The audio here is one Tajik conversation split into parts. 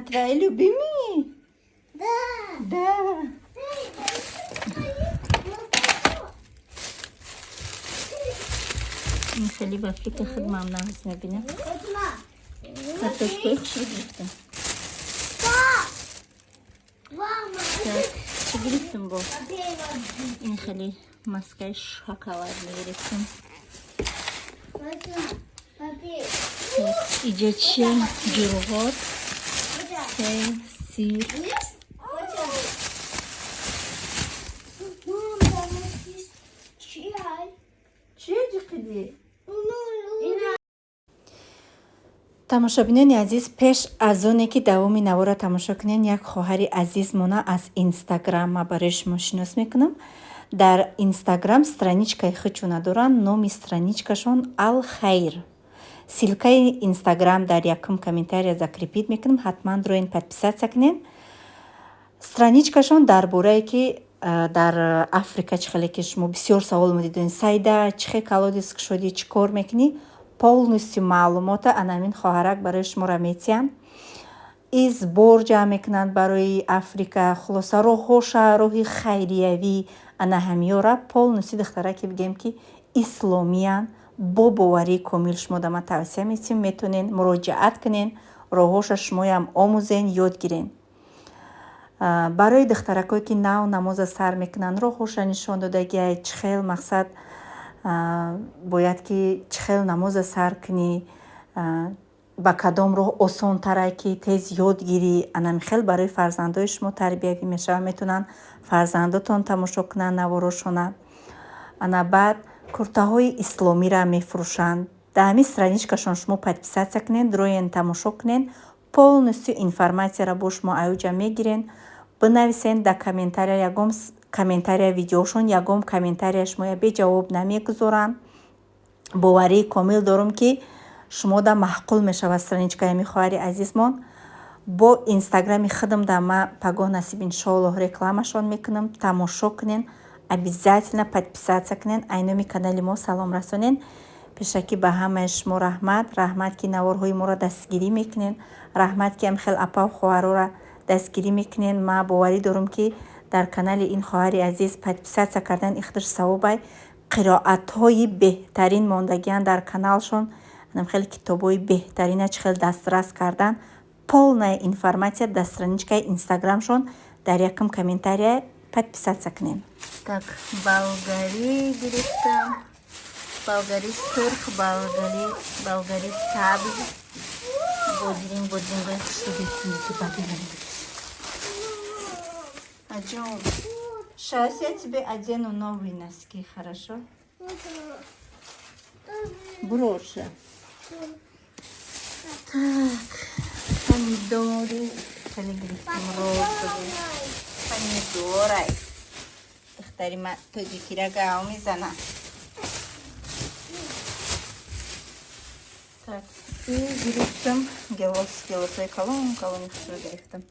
твои любимые? Да. Михали вафлика хидмам нағыз мебіне. Картошку yaxshi. Так, чигирифтим бо. Ин хели маскай шоколадный гирифтим. Иджа чай, жургот, сыр. тамошобинони азиз, пеш аз оне ки давоми навора тамошо кунед, як хоҳари азиз мона аз Инстаграм ма барои шумо шинос мекунам. Дар Инстаграм страничкаи хучуна доранд. номи страничкашон Ал-Хайр. Силкаи Инстаграм дар якум комментария закрепит мекунам. ҳатман роен подписатсия кунед. Страничкашон дар борае ки дар Африка чӣ хеле ки шумо бисёр савол мудидон, сайда чӣ хел калодис шуди, чӣ кор мекунӣ, полностью маълумота анамин хоҳарак барои шуморо метиҳанд. из бор ҷамъ мекунанд барои Африка, хулоса роҳҳоша, роҳи хайриявӣ, ана ҳамиёра полностью духтара ки бигем ки исломиян, бо боварии комил шумо да ман тавсия метиҳем, метонен муроҷиат кунен, роҳҳоша шумоям омӯзен, ёд гирен. барои духтаракое ки нав намоза сар мекунанд, роҳҳоша нишон додагия, чӣ хел мақсад бояд ки чӣ хел намоза сар кунӣ, ба кадом роҳ осонтарае ки тез ёд гирӣ, анами хел барои фарзандои шумо тарбиявӣ мешавад. метавонанд фарзандотон тамошо кунанд наворошона. ана баъд куртаҳои исломиро мефурӯшанд. дар ҳамин страничкашон шумо подписатсия кунед, роен тамошо кунед, полностью информатсияро бо шумо аюҷа мегирен. бинависен дар комментария, ягон комментария видеошон, ягон комментария шумоя беҷавоб намегузоранд. боварии комил дорам ки шумо да маҳқул мешавад страничкаи ҳамин хоҳари азизмон. бо инстаграми худам да ма пагоҳ насиб иншоаллоҳ рекламашон мекунам. тамошо кунен, обязательно подписатсия кунен, айноми канали мо салом расонен. пешакӣ ба ҳамаи шумо раҳмат. раҳмат ки наворҳои моро дастгирӣ мекунен, раҳмат ки ҳамин хел апа хоҳароро дастгирӣ мекунен. ма боварӣ дорам ки дар канали ин хоҳари азиз подписатсия кардан ихтир савобай. қироатҳои беҳтарин мондагиянд дар каналшон, хеле китобҳои беҳтарина чӣ хел дастрас кардан. полная информация дар страничкаи инстаграмшон дар якум комментария подписатсия кунен. Так, болгари гирифтам, болгари сурх, болгари сабз, бодринг Аҷон, сейчас я тебе одену новые носки, хорошо? Броша. Так, помидоры, хеле гирифтам розовый, помидорай. духтари ман тоҷикира гав мезанад. Так, и гирифтам гелосҳои калони хушро гирифтам.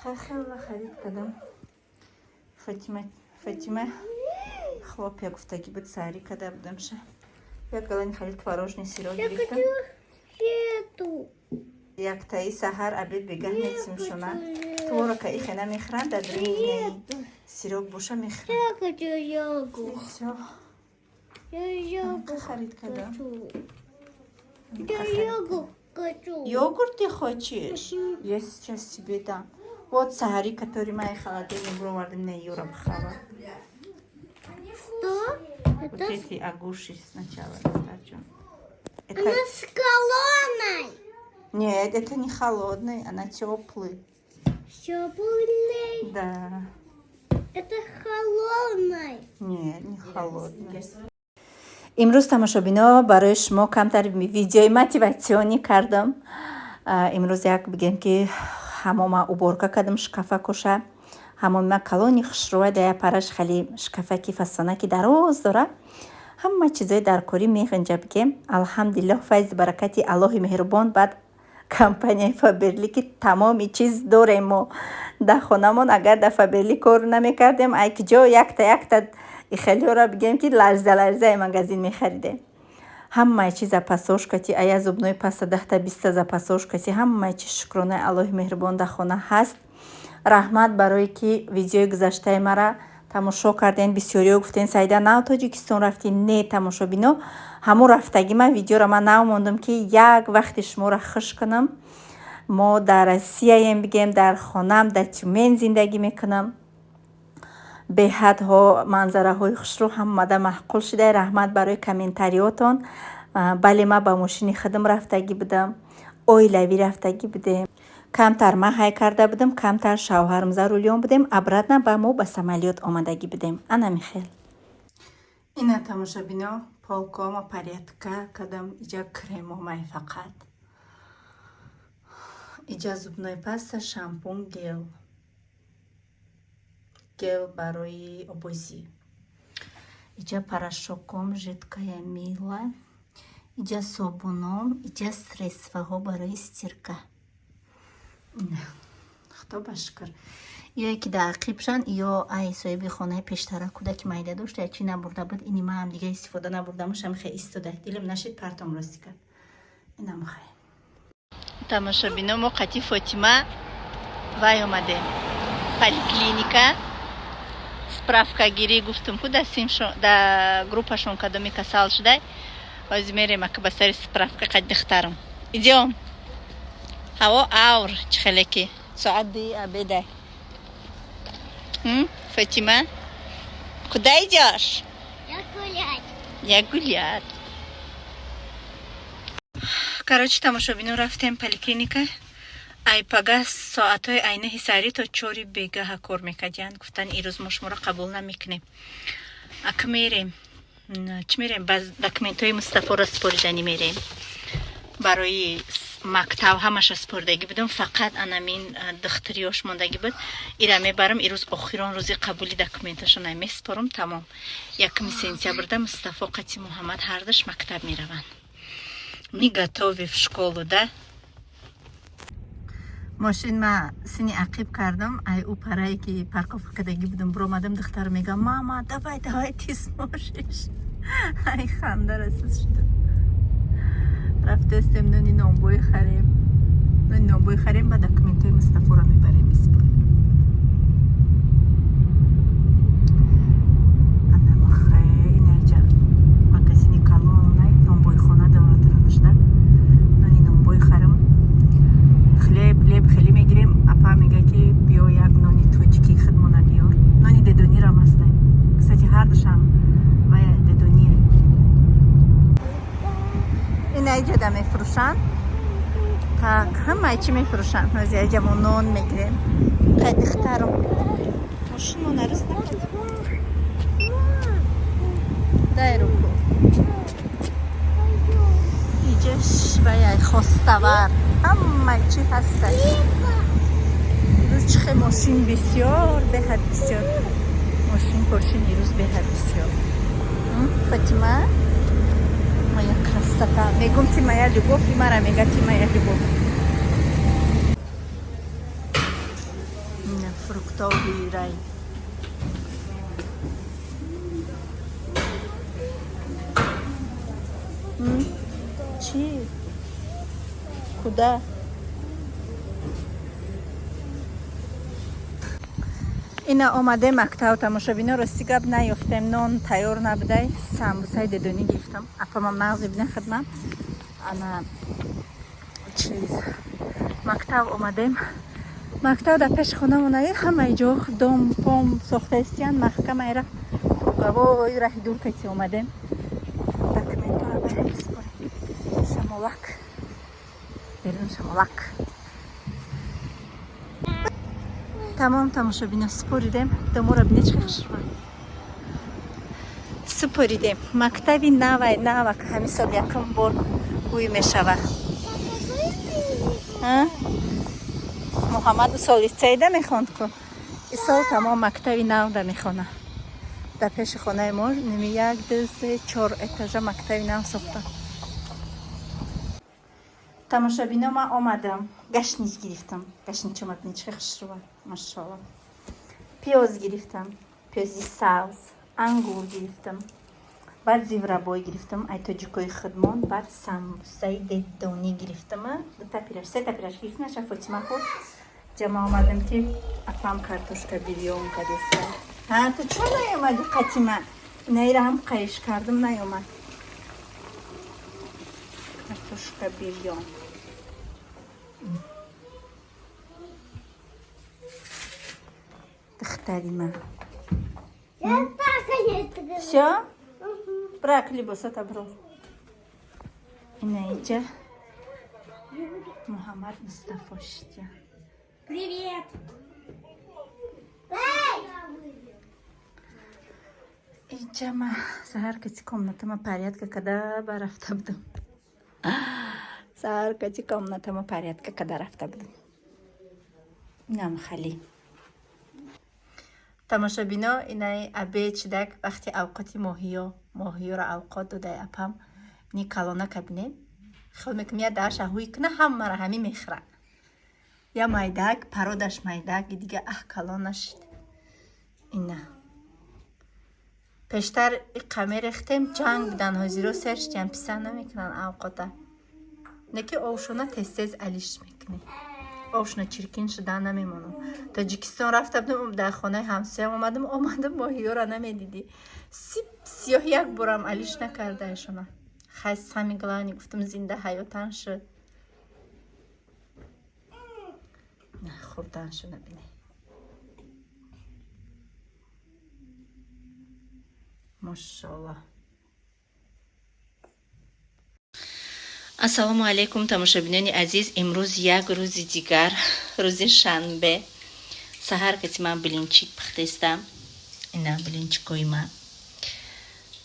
хеле харид кардам. Фатима хлопья гуфтаги буд саҳрӣ карда будам ша. як галони халид творожный сирок гирифтам. яктаи саҳар обед бегаҳ метисим шуна. творока ихе намехӯранд, дар дуруни сирок боша мехӯранд. харид кардам. йогурт ты хочешь? Я сейчас тебе дам. Вот саҳари который мои холодильник бровардим на Юра бхава. Что? Вот эти агуши сначала достачу. Она с холодной. Нет, это не холодный, она теплый. Теплый. Да. Это холодный. Нет, не холодный. имрӯз тамошобино барои шумо камтар видеои мотиватсионӣ кардам. имрӯз як бигем ки ҳамома уборка кардам шкафа коша. ҳамома калони хушрӯва да я параш хали шкафаки фасонаки дароз дора. ҳама чизои даркорӣ меғинҷа бигем. алҳамдулиллоҳ файзи баракати Аллоҳи меҳрубон баъд компанияи Фаберли ки тамоми чиз дорем мо дар хонамон. агар дар Фаберли кор намекардем айки ҷо якта ихелиёра бигем ки ларза магазин мехаридем. ҳамаи чи запасош кати ая зубной паста 10-20 запасош кати ҳамаи чи шукронаи Аллоҳи меҳрибон дар хона ҳаст. раҳмат барое ки видеои гузаштаи мара тамошо кардем. бисёриҳо гуфтен саида нав тоҷикистон рафтӣ? Не тамошобино, ҳамун рафтаги ман видеора ман нав мондам ки як вақти шуморо хуш кунам. мо дар Россияем бигем, дар хонам дар Тюмень зиндагӣ мекунам. беҳадҳо манзараҳои хушрӯ ҳамада маҳқул шуда. раҳмат барои комментариётон. бале ман ба мошини худам рафтагӣ будам, оилавӣ рафтагӣ будем. камтар ман ҳай карда будам, камтар шавҳарам за рулён будем. обратно ба мо ба самолёт омадагӣ будем. ана михел ина тамошобино полкома порядка кадам иҷа кремомай фақат иҷа зубной паста, шампун, гел барои обозӣ. иҷа порошоком жидкая мила, иҷа собуном, иҷа средстваҳо барои стирка. худо ба шукр. ё яки дар ақибшан ё ай соҳиби хонаи пештара кӯдаки майда дошт ячи набурда буд. ини ман ҳам дига истифода набурдам. шам хе истода дилам нашид партом рости кард. инам хай тамошобино мо қати Фотима вай омадем поликлиника справкагирӣ гуфтум ку да группашон кадоми касал шудай ҳозир мерем ака ба сари справка қад духтарам. идём ҳаво авр чӣ хеле ки соат 2 обедай. Фотима куда идёшь? Я гулять. короче тамошобино рафтем поликлиника. айпага соатҳои айнаҳи сарӣ то 4 бегаҳа кор мекардиянд. гуфтан ирӯз мо шуморо қабул намекунем. ака мерем чӣ мерем ба документҳои Мустафоро спориданӣ мерем. барои мактаб ҳамаша спордагӣ будам. фақат анамин духтариёш мондагӣ буд. ира мебарам ирӯз охирон рӯзи қабули документашона меспорам. тамом 1 сентябрда Мустафо қати Муҳаммад ҳардаш мактаб мераванд. ми готовӣ в школу да. мошин ма сини ақиб кардам. ай ӯ парае ки парковка кардагӣ будам биромадам. духтар мегам мама давай тиз мошиш. ай ханда расид шуда. рафтестем нони номбой харем ба документҳои Мустафоро мебарем мисбор. инаҷа магазини калонай номбой хона даватранашда нони номбой харам. хлеб хеле мегирем. апа мега ки биё як нони тоҷики хидмона биёр. нони дедонирам ҳастай. кстати ҳардушам вай дедоние. инаҷада мефурӯшанд. так ҳамаи чӣ мефурӯшанд. ҳозир аҷа мо нон мегирем. қайдихтарам мошинмо нарӯз накард. дай руку. иҷаш ваяй хоставар. ҳамаи чӣ ҳастай. ирӯз чихе мошин бисёр беҳад бисёр. мошин ирӯз беҳад бисёр. Фатима моя красота. мегум ти моя любовь и мара мега ти моя любовь. фруктовый рай. Чи? Куда? ина омаде мактаб тамошобино рости гап наёфтем. нон тайёр набудай. самбусаи дедонӣ гирифтам. апама мағзи бина хидмат. ана чиз мактаб омадем. мактаб дар пеши хонамонаи ҳамаи ҷо дом пом сохта истиянд. маҳкамаира гавои раҳи дур кайси омадем. документҳоро барем спорем. шамолак берун шамолак. тамом тамошобино споридем. домора бине чӣ хушрӯ супоридем. мактаби навак ҳамин сол якум бор ҳуй мешава. муҳаммад сол лицейда мехонд ку исол тамом мактаби нав да мехона. дар пеши хонаи мо ними 1 2 3 4 этажа мактаби нав сохта. тамошобино ман омадам. гашнич гирифтам. гашнич омадни чӣ хушрӯ машоалла. пиёз гирифтам. пиёзи сабз. ангур гирифтам. بعد زیورابوی گرفتم ای توجیکوی خدمان بعد سمبوسای ددانی گرفتم دو تا پیراش سه تا پیراش گرفتم نشه فاطمه خود جمع آمدم که اپام کارتوشکا بیریوم کدیسته ها تو چون نیومدی قطیمه نیره هم قیش کردم نیومد کارتوشکا بیریوم دختریمه Я так и не все? Брак либоса табро. Инайча. Мухаммад Мустафа. Привет. Иджама. Сахар кати комнатама порядка, когда рафта буду. Сахар кати комнатама порядка, когда рафта буду. Нам хали. тамошобино инай абе чидак вақти авқоти моҳиёро авқот додай апам ни калона кабинем хел мекунем я даша ҳуй кна ҳаммара ҳами мехра я майдак пародаш майдак дига калон нашид ина пештар иқаме рехтем ҷанг будан ҳозиро серштиям писа намекунан авқота неки овшона тез алиш мекунӣ овшна чиркин шудан намемонам тоҷикистон рафта будам дар хонаи ҳамсоям омадам моҳиёро намедидӣ сиёҳ як борам алиш накардаашона хай сами глани гуфтам зинда ҳаётан шуд хурдан шу набине мошаллоҳ. ассалому алайкум тамошобинони азиз имрӯз як рӯзи дигар рӯзи шанбе саҳар кати ман билинчик пухтестам ина билинчикои ман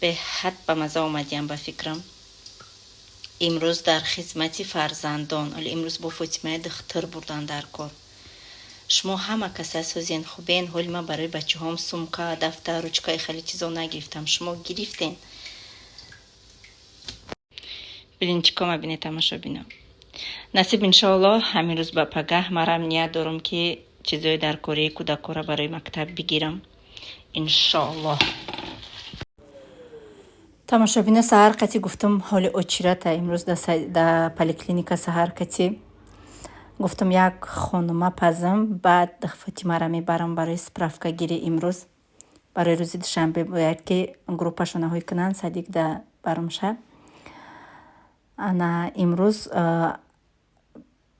беҳад ба маза омадиам ба фикрам имрӯз дар хизмати фарзандон оли имрӯз бо фотимаи духтар бурдан дар кор шумо ҳама каса созен хубен ҳоли ман барои бачаҳом сумка дафтар ручкаи хеле чизо нагирифтам шумо гирифтен билинчико мабинед тамошобино насиб иншоаллоҳ ҳамин рӯз ба пагаҳ марам ният дорам ки чизои дар кории кӯдакора барои мактаб бигирам иншоаллоҳ. тамошобино саҳар кати гуфтам ҳоли очирата имрӯз да поликлиника саҳар кати гуфтам як хонума пазам баъд фотимара мебарам барои справкагирӣ имрӯз барои рӯзи душанбе бояд ки группашона ҳои кунан садик да барумша ана имрӯз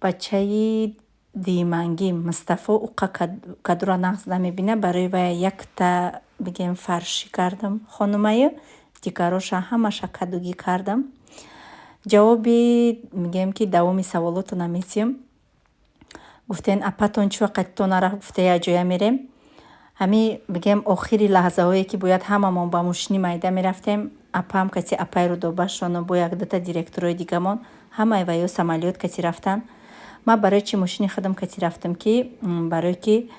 бачаи диманги Мустафо уқа кадура нағз намебина барои вай якта бигем фарши кардам хонумаю дигароша ҳамаша кадугӣ кардам ҷавоби мегем ки давоми саволоту намесиям гуфтен апатон чӣ вақттон арафт гуфта яҷоя мерем ҳами бигем охири лаҳзаҳое ки бояд ҳамамон ба мошини майда мерафтем апам кати апай рудобашону бо як дута директорои дигамон ҳамаи ваё самалиёт кати рафтан ман барои чӣ мошини худам кати рафтам ки барое ки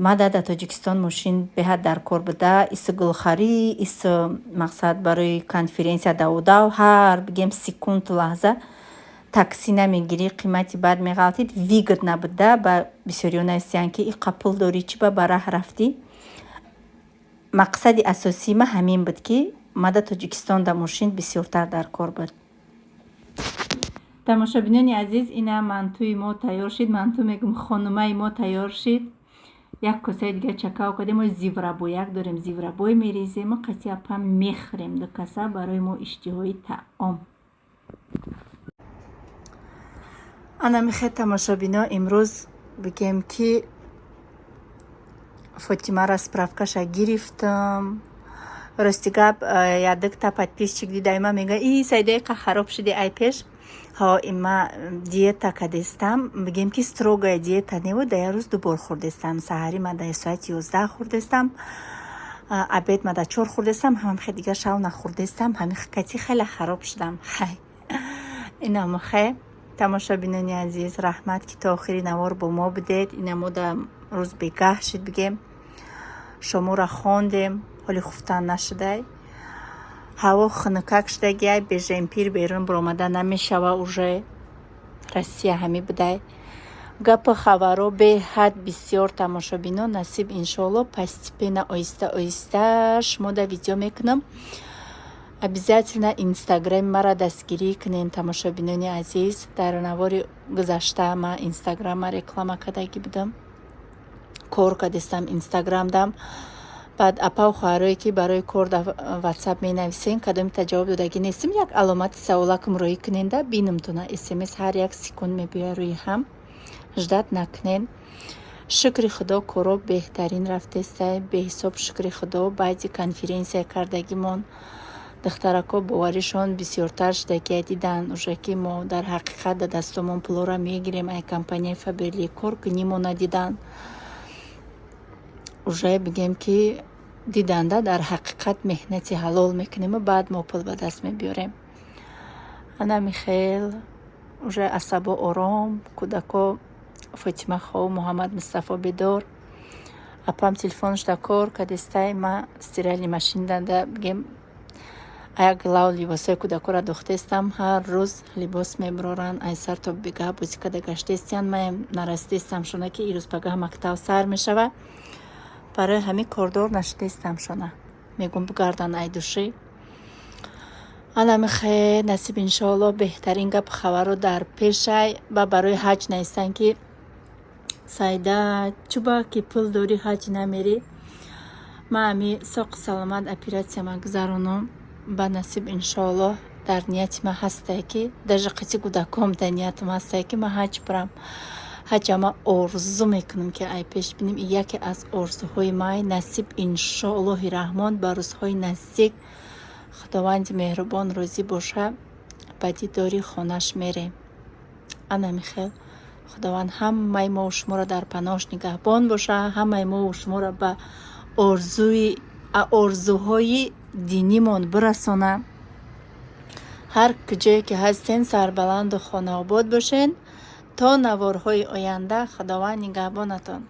мада да тоҷикистон мошин беҳад дар кор буда ису гулхарӣ ису мақсад барои конференсия давудав ҳар бигем секунду лаҳза такси намегирӣ қимати бад меғалтид вигд набуда ба бисёриёна истиян ки иқа пул дорӣ чӣ ба раҳ рафтӣ мақсади асосии ма ҳамин буд ки мада тоҷикистон да мошин бисёртар дар кор буд. тамошобинони азиз ина мантуи мо тайёр шид манту мегум хонумаи мо тайёр шид як косаи дига чакав кардем мо зиврабояк дорем зиврабой мерезем мо қати апам мехӯрем ду каса барои мо иштиҳои таом ана мехед тамошобино имрӯз бигем ки фотимара справкаша гирифтам рости гап ядыкта подписчик дидайма мега и сайдаиқа хароб шиди ай пеш ҳо има диета кадестам бигем ки строгая диета небуд да я рӯз дубор хӯрдестам саҳари ма да соати 11 хӯрдестам абед ма да 4 хӯрдестам ҳамахе дига шав нахӯрдестам ҳамикати хеле хароб шудам хай инамухе тамошобинони азиз раҳмат ки то охири навор бо мо будед инамо да рӯз бегаҳ шид бигем шуморо хондем ҳоли хуфтан нашудай ҳаво хунукак шудагиай бежемпир берун биромада намешава уже россия ҳамӣ будай гапи хабаро беҳад бисёр тамошобино насиб иншоаллоҳ постепенно оҳиста оҳиста шумо да видео мекунам обязательно инстаграм мара дастгирӣ кунен. Тамошобинони азиз, дар навори гузашта ман инстаграмма реклама кардагӣ будам, кор кардистам инстаграмдам. баъд апа хоҳарое ки барои кор дар ватсап менависен кадомита ҷавоб додагӣ нестим, як аломати саволакум роӣ куненда бинамтуна смс ҳар як секунд мебиёя рӯи ҳам. ждат накунен. шукри худо коро беҳтарин рафтестай, беҳисоб шукри худо. баъди конференсия кардагимон духтарако боваришон бисёртар шудагия дидан уже ки мо дар ҳақиқат да дастумон пулора мегирем, ай компанияи фаберли кор кунимона дидан уже бигем ки диданда дар ҳақиқат меҳнати ҳалол мекунему, баъд мо пул ба даст мебиёрем. ана михел уже асабо ором, кӯдако фотимахо, муҳаммад мустафо бедор. апам телефон шуда кор кадистай ма стиральни машин дада бигем як лав либосои кӯдакора духтестам. ҳар рӯз либос мебироран, ай сар то бигаҳ бозӣ када гаштестиян. маем нарастестам шона ки ирӯз пагаҳ мактаб сар мешава, барои ҳамин кордор нашудестам шона мегум бигардан ай души. ана михе насиб иншоалло беҳтарин гап хабаро дар пешай. ба барои ҳаҷ наистан ки сайда чуба ки пул дори ҳаҷ намери. ма ами соқу саломат оператсияма гузаронам. ба насиб иншоалло дар нияти ма ҳастае ки даже қити кӯдаком дар ниятам ҳастае ки ма ҳаҷ бирам. ҳаҷама орзу мекунам ки ай пеш бинем. яке аз орзуҳои май насиб иншоаллоҳи раҳмон ба рӯзҳои наздик худованди меҳрубон розӣ боша ба дидори хонаш мерем. ана михел худованд ҳамаи мо шуморо дар паноҳш нигаҳбон боша, ҳамаи мо шуморо ба орзуҳои динимон бирасона. ҳар куҷое ки ҳастен сарбаланду хонаобод бошен. то наворҳои оянда худованд нигаҳбонатон.